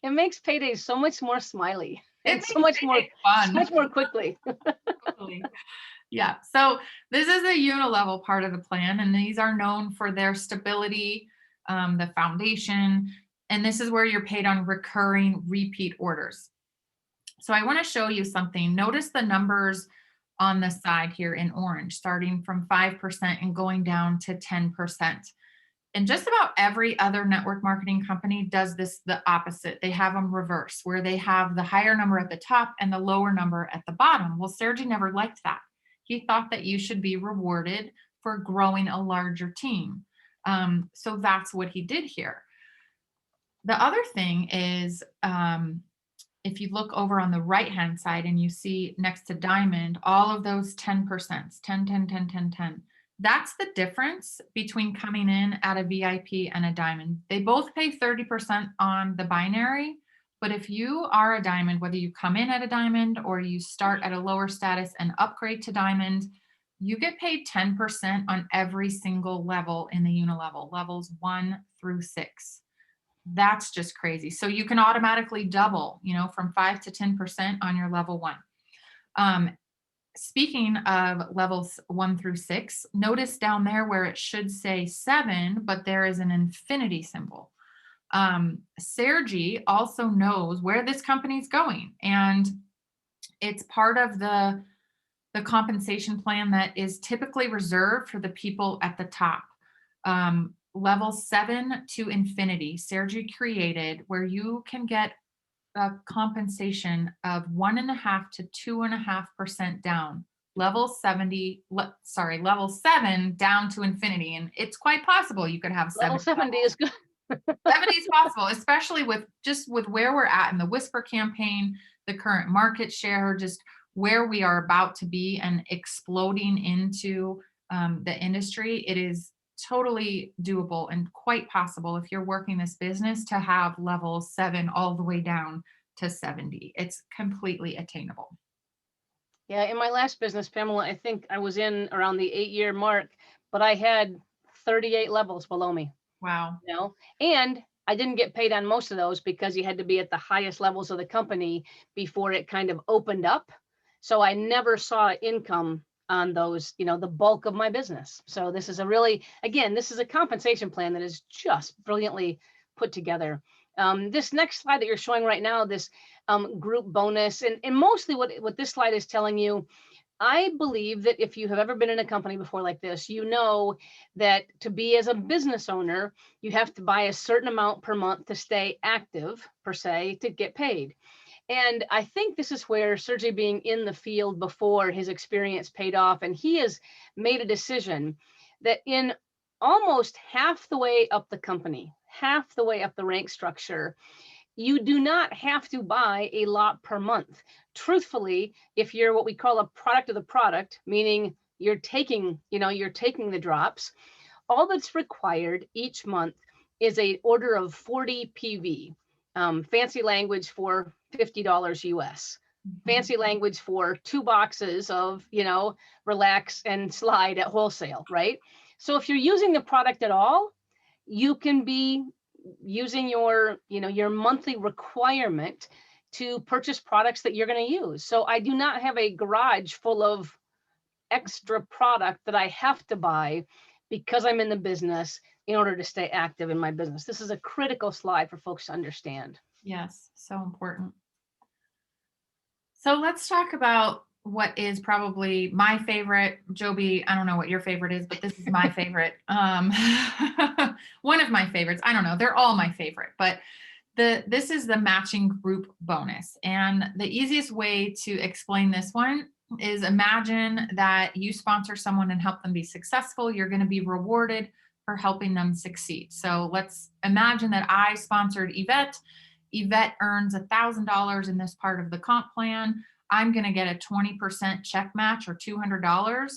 It makes paydays so much more smiley It and makes it so fun. much more quickly. Totally. Yeah. So this is a unilevel part of the plan, and these are known for their stability, the foundation, and this is where you're paid on recurring repeat orders. So I want to show you something. Notice the numbers on the side here in orange, starting from 5% and going down to 10%. And just about every other network marketing company does this the opposite. They have them reverse, where they have the higher number at the top and the lower number at the bottom. Well, Sergi never liked that. He thought that you should be rewarded for growing a larger team. So that's what he did here. The other thing is, if you look over on the right hand side and you see next to diamond, all of those 10%, 10, 10, 10, 10, 10. That's the difference between coming in at a VIP and a diamond. They both pay 30% on the binary, but if you are a diamond, whether you come in at a diamond or you start at a lower status and upgrade to diamond, you get paid 10% on every single level in the unilevel, levels 1 through 6. That's just crazy. So you can automatically double, from 5 to 10% on your level 1. Speaking of levels 1 through 6, notice down there where it should say 7, but there is an infinity symbol. Sergi also knows where this company is going, and it's part of the compensation plan that is typically reserved for the people at the top. Level 7 to infinity, Sergi created where you can get a compensation of 1.5 to 2.5% down. Level 7 down to infinity. And it's quite possible you could have Level 70 is good. 70 is possible, especially with where we're at in the Whisper campaign, the current market share, just where we are about to be and exploding into the industry. It is totally doable and quite possible if you're working this business to have level 7 all the way down to 70. It's completely attainable. Yeah, in my last business, Pamela, I think I was in around the 8-year mark, but I had 38 levels below me. Wow. And I didn't get paid on most of those because you had to be at the highest levels of the company before it kind of opened up. So I never saw income on those, the bulk of my business. So this is this is a compensation plan that is just brilliantly put together. This next slide that you're showing right now, this group bonus, and mostly what this slide is telling you, I believe that if you have ever been in a company before like this, you know that to be as a business owner, you have to buy a certain amount per month to stay active, per se, to get paid. And I think this is where Sergi being in the field before his experience paid off. And he has made a decision that in almost half the way up the company, half the way up the rank structure, you do not have to buy a lot per month. Truthfully, if you're what we call a product of the product, meaning you're taking the drops, all that's required each month is a order of 40 PV, fancy language for $50 US. Fancy language for 2 boxes of, relax and slide at wholesale, right? So if you're using the product at all, you can be using your monthly requirement to purchase products that you're going to use. So I do not have a garage full of extra product that I have to buy because I'm in the business in order to stay active in my business. This is a critical slide for folks to understand. Yes, so important. So let's talk about what is probably my favorite. Jobie, I don't know what your favorite is, but this is my favorite. One of my favorites. I don't know. They're all my favorite, but this is the matching group bonus. And the easiest way to explain this one is imagine that you sponsor someone and help them be successful. You're going to be rewarded for helping them succeed. So let's imagine that I sponsored Yvette. Yvette earns $1,000 in this part of the comp plan. I'm going to get a 20% check match or $200.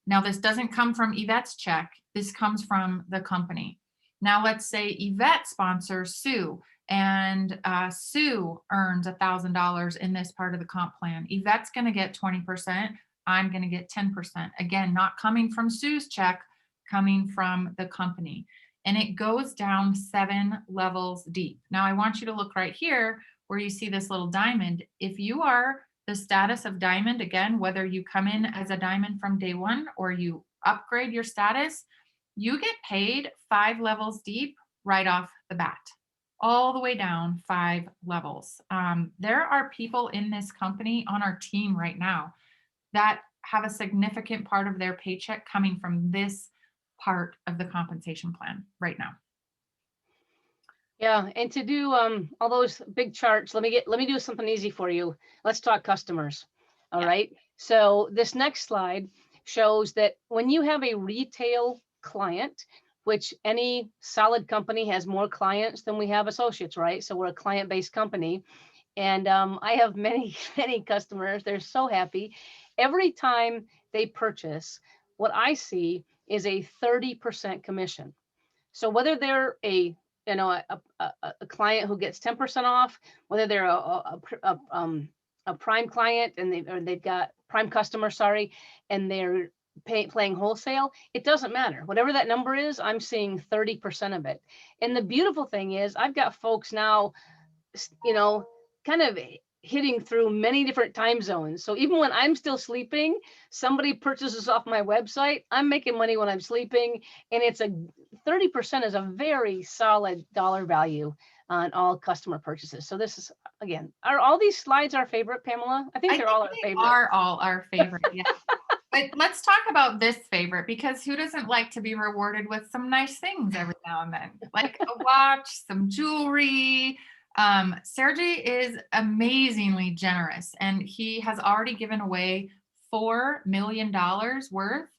Now, this doesn't come from Yvette's check. This comes from the company. Now, let's say Yvette sponsors Sue, and Sue earns $1,000 in this part of the comp plan. Yvette's going to get 20%. I'm going to get 10%. Again, not coming from Sue's check, coming from the company. And it goes down 7 levels deep. Now, I want you to look right here where you see this little diamond. If you are the status of diamond, again, whether you come in as a diamond from day one or you upgrade your status, you get paid 5 levels deep right off the bat, all the way down 5 levels. There are people in this company on our team right now that have a significant part of their paycheck coming from this part of the compensation plan right now. Yeah, and to do all those big charts, let me do something easy for you. Let's talk customers. All Yeah. right. So this next slide shows that when you have a retail client, which any solid company has more clients than we have associates, right? So we're a client-based company. And I have many, many customers. They're so happy. Every time they purchase, what I see is a 30% commission. So whether they're a client who gets 10% off, whether they're a prime client and they've got prime customer, sorry, and they're playing wholesale, it doesn't matter. Whatever that number is, I'm seeing 30% of it. And the beautiful thing is I've got folks now, kind of hitting through many different time zones. So even when I'm still sleeping, somebody purchases off my website. I'm making money when I'm sleeping, and it's 30% is a very solid dollar value on all customer purchases. So this is, again, are all these slides our favorite, Pamela? I think they're all our favorite. Are all our favorite. Yeah. But let's talk about this favorite, because who doesn't like to be rewarded with some nice things every now and then, like a watch, some jewelry. Sergey is amazingly generous, and he has already given away $4 million worth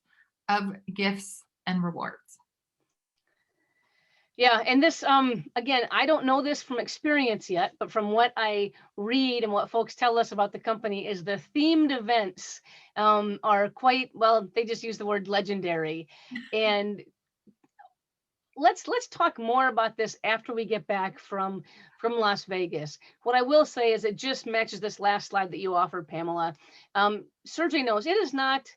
of gifts and rewards. Yeah, and this, again, I don't know this from experience yet, but from what I read and what folks tell us about the company is the themed events are quite, well, they just use the word legendary. And let's talk more about this after we get back from Las Vegas. What I will say is it just matches this last slide that you offered, Pamela. Sergey knows it is not,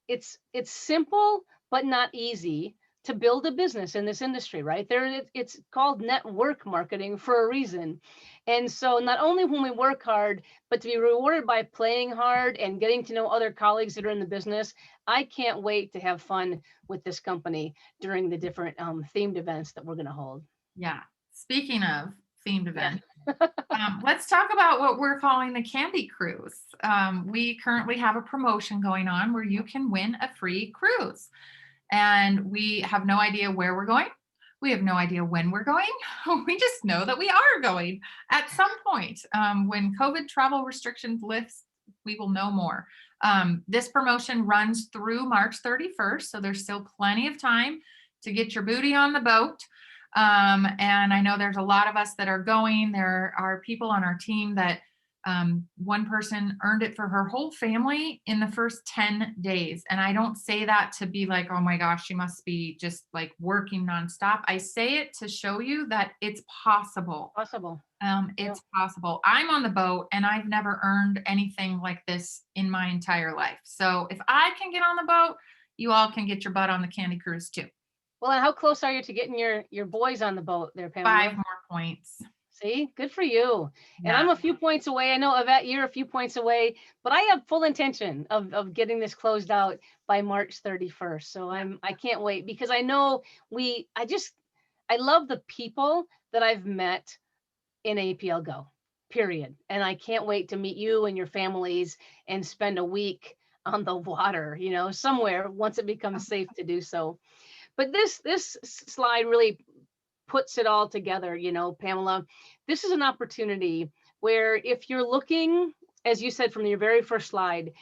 it's simple, but not easy to build a business in this industry, right? It's called network marketing for a reason. And so not only when we work hard, but to be rewarded by playing hard and getting to know other colleagues that are in the business, I can't wait to have fun with this company during the different themed events that we're going to hold. Yeah. Speaking of themed events, let's talk about what we're calling the Candy Cruise. We currently have a promotion going on where you can win a free cruise. And we have no idea where we're going. We have no idea when we're going. We just know that we are going at some point. When COVID travel restrictions lifts, we will know more. This promotion runs through March 31st, so there's still plenty of time to get your booty on the boat. And I know there's a lot of us that are going. There are people on our team that one person earned it for her whole family in the first 10 days. And I don't say that to be like, oh my gosh, she must be just like working nonstop. I say it to show you that it's possible. It's possible. I'm on the boat and I've never earned anything like this in my entire life. So if I can get on the boat, you all can get your butt on the Candy Cruise too. Well, and how close are you to getting your boys on the boat there, Pamela? 5 more points. See, good for you. Yeah. And I'm a few points away. I know Yvette, you're a few points away, but I have full intention of getting this closed out by March 31st. So I can't wait, because I know I love the people that I've met in APL Go, period. And I can't wait to meet you and your families and spend a week on the water, somewhere once it becomes safe to do so. But this slide really puts it all together, Pamela. This is an opportunity where if you're looking, as you said from your very first slide,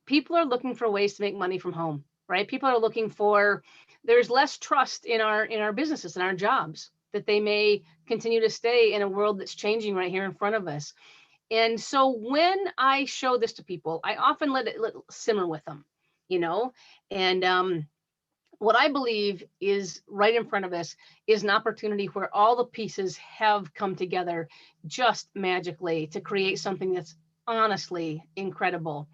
people are looking for ways to make money from home, right? People are looking for, there's less trust in our businesses and our jobs, that they may continue to stay in a world that's changing right here in front of us. And so when I show this to people, I often let it simmer with them, and what I believe is right in front of us is an opportunity where all the pieces have come together just magically to create something that's honestly incredible.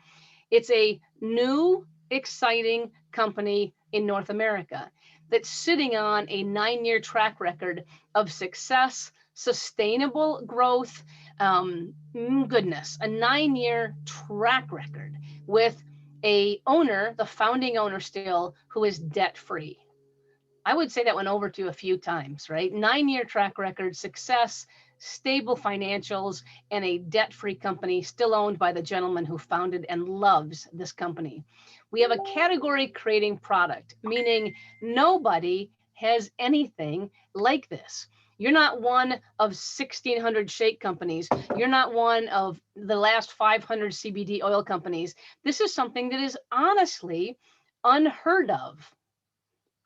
It's a new, exciting company in North America that's sitting on a 9-year track record of success, sustainable growth, goodness, a 9-year track record with a owner, the founding owner still, who is debt free. I would say that went over to a few times, right? 9-year track record, success, stable financials, and a debt-free company still owned by the gentleman who founded and loves this company. We have a category creating product, meaning nobody has anything like this. You're not one of 1,600 shake companies. You're not one of the last 500 CBD oil companies. This is something that is honestly unheard of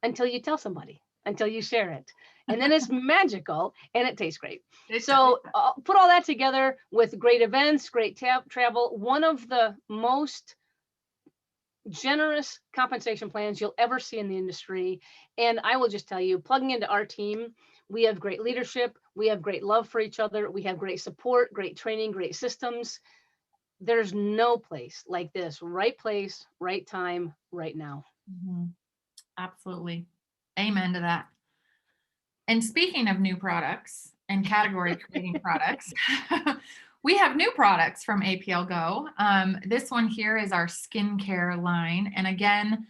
until you tell somebody, until you share it. And then it's magical and it tastes great. So put all that together with great events, great travel, one of the most generous compensation plans you'll ever see in the industry. And I will just tell you, plugging into our team, we have great leadership. We have great love for each other. We have great support, great training, great systems. There's no place like this. Right place, right time, right now. Mm-hmm. Absolutely. Amen to that. And speaking of new products and category creating products, we have new products from APL Go. This one here is our skincare line. And again,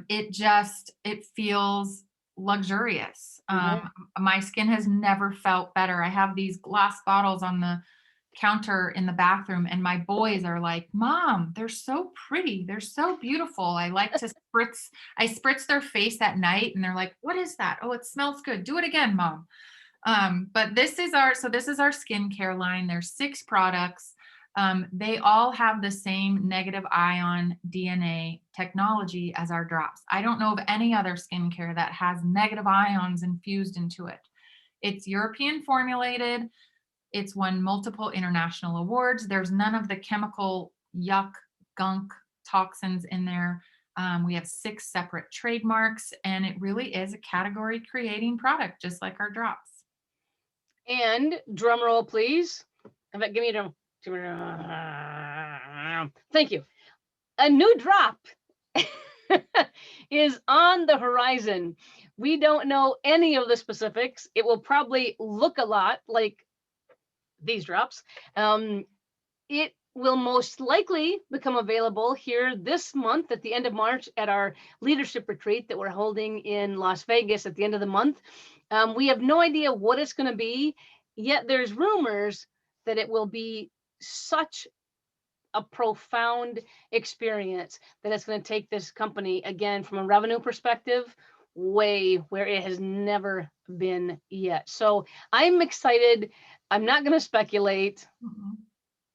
it feels luxurious. My skin has never felt better. I have these glass bottles on the counter in the bathroom and my boys are like, Mom, they're so pretty, they're so beautiful. I like to spritz their face at night and they're like, what is that? Oh, it smells good, do it again, Mom. But this is our skincare line. There's 6 products. They all have the same negative ion DNA technology as our drops. I don't know of any other skincare that has negative ions infused into it. It's European formulated. It's won multiple international awards. There's none of the chemical yuck, gunk, toxins in there. We have 6 separate trademarks, and it really is a category creating product, just like our drops. And drum roll, please. In fact, give me a drum. Thank you. A new drop is on the horizon. We don't know any of the specifics. It will probably look a lot like these drops. It will most likely become available here this month at the end of March at our leadership retreat that we're holding in Las Vegas at the end of the month. We have no idea what it's going to be, yet there's rumors that it will be such a profound experience that it's going to take this company, again, from a revenue perspective, way where it has never been yet. So I'm excited. I'm not going to speculate. Mm-hmm.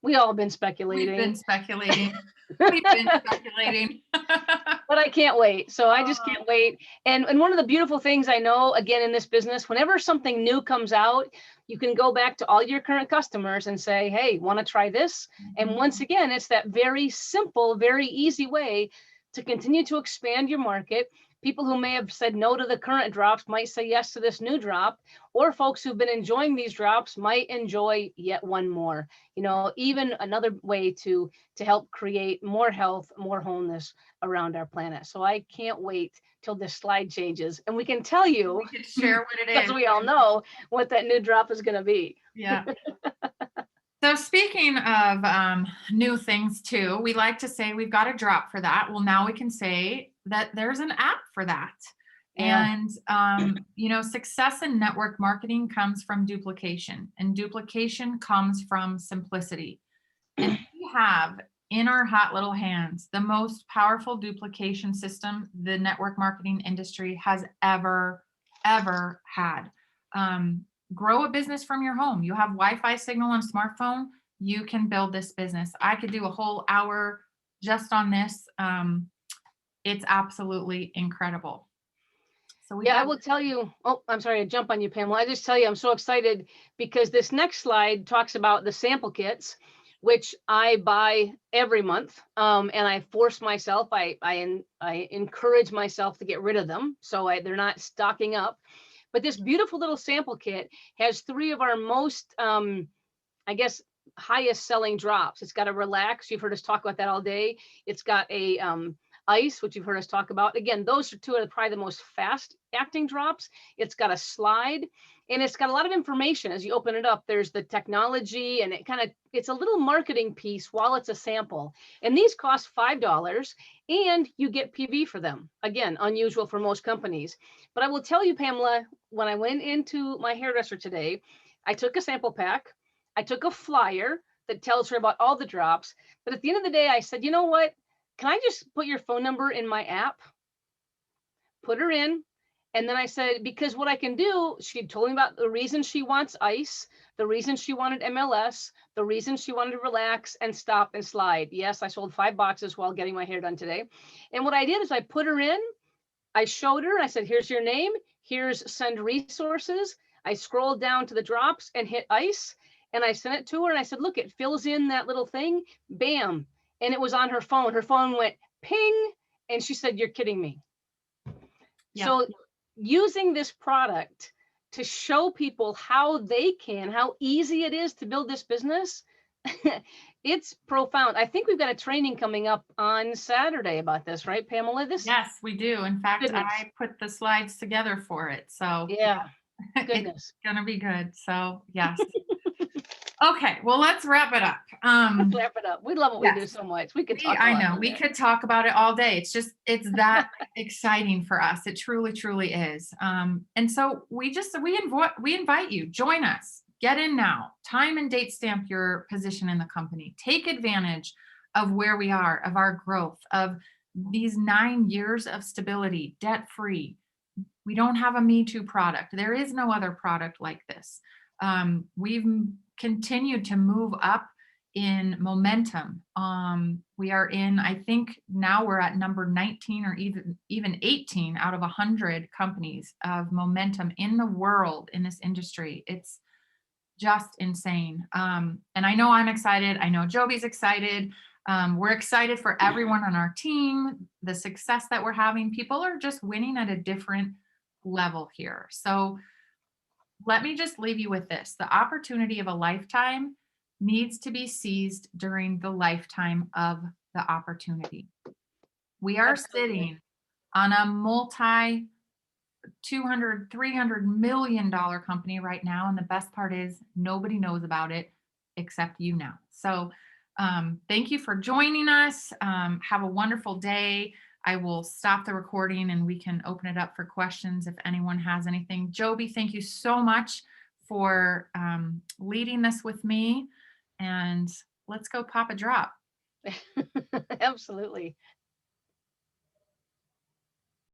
We all been speculating. We've been speculating. We've been speculating. But I can't wait. So I just can't wait. And one of the beautiful things I know, again, in this business, whenever something new comes out, you can go back to all your current customers and say, hey, want to try this? Mm-hmm. And once again, it's that very simple, very easy way to continue to expand your market. People who may have said no to the current drops might say yes to this new drop, or folks who've been enjoying these drops might enjoy yet one more. You know, even another way to help create more health, more wholeness around our planet. So I can't wait till this slide changes and we can tell you, we can share what it is, because we all know what that new drop is going to be. Yeah. So speaking of new things too, we like to say we've got a drop for that. Well, now we can say that there's an app for that. Yeah. And, success in network marketing comes from duplication, and duplication comes from simplicity. And we have in our hot little hands the most powerful duplication system the network marketing industry has ever had. Grow a business from your home. You have Wi-Fi signal on a smartphone, you can build this business. I could do a whole hour just on this. It's absolutely incredible. So I will tell you, I'm sorry, I jump on you, Pamela. I just tell you, I'm so excited because this next slide talks about the sample kits, which I buy every month. And I force myself, I encourage myself to get rid of them. So they're not stocking up. But this beautiful little sample kit has 3 of our most, highest selling drops. It's got a relax. You've heard us talk about that all day. It's got a Ice, which you've heard us talk about. Again, those are two of probably the most fast acting drops. It's got a slide, and it's got a lot of information. As you open it up, there's the technology, and it's a little marketing piece while it's a sample. And these cost $5, and you get PV for them. Again, unusual for most companies. But I will tell you, Pamela, when I went into my hairdresser today, I took a sample pack. I took a flyer that tells her about all the drops. But at the end of the day, I said, you know what? Can I just put your phone number in my app? Put her in. And then I said, because what I can do, she told me about the reason she wants ice, the reason she wanted MLS, the reason she wanted to relax and stop and slide. Yes, I sold 5 boxes while getting my hair done today. And what I did is I put her in, I showed her, I said, here's your name, here's send resources. I scrolled down to the drops and hit ice, and I sent it to her, and I said, look, it fills in that little thing, bam. And it was on her phone. Her phone went ping, and she said, you're kidding me. Yeah. So using this product to show people how easy it is to build this business, it's profound. I think we've got a training coming up on Saturday about this, right, Pamela? Yes, we do. In fact, I put the slides together for it. So yeah, goodness. It's going to be good. So yes. Okay, well, let's wrap it up. Wrap it up. We love what we do so much. We could talk. I know we could talk about it all day. It's that exciting for us. It truly, truly is. And so we invite you, join us, get in now, time and date stamp your position in the company, take advantage of where we are, of our growth, of these 9 years of stability, debt free. We don't have a Me Too product. There is no other product like this. We've continued to move up in momentum. We are in, I think now we're at number 19 or even 18 out of 100 companies of momentum in the world in this industry. It's just insane. And I know I'm excited. I know Jobie's excited. We're excited for everyone on our team, the success that we're having. People are just winning at a different level here. So let me just leave you with this. The opportunity of a lifetime needs to be seized during the lifetime of the opportunity. We are sitting on a multi $200, $300 million company right now. And the best part is nobody knows about it except you now. So thank you for joining us. Have a wonderful day. I will stop the recording and we can open it up for questions if anyone has anything. Jobie, thank you so much for leading this with me. And let's go pop a drop. Absolutely.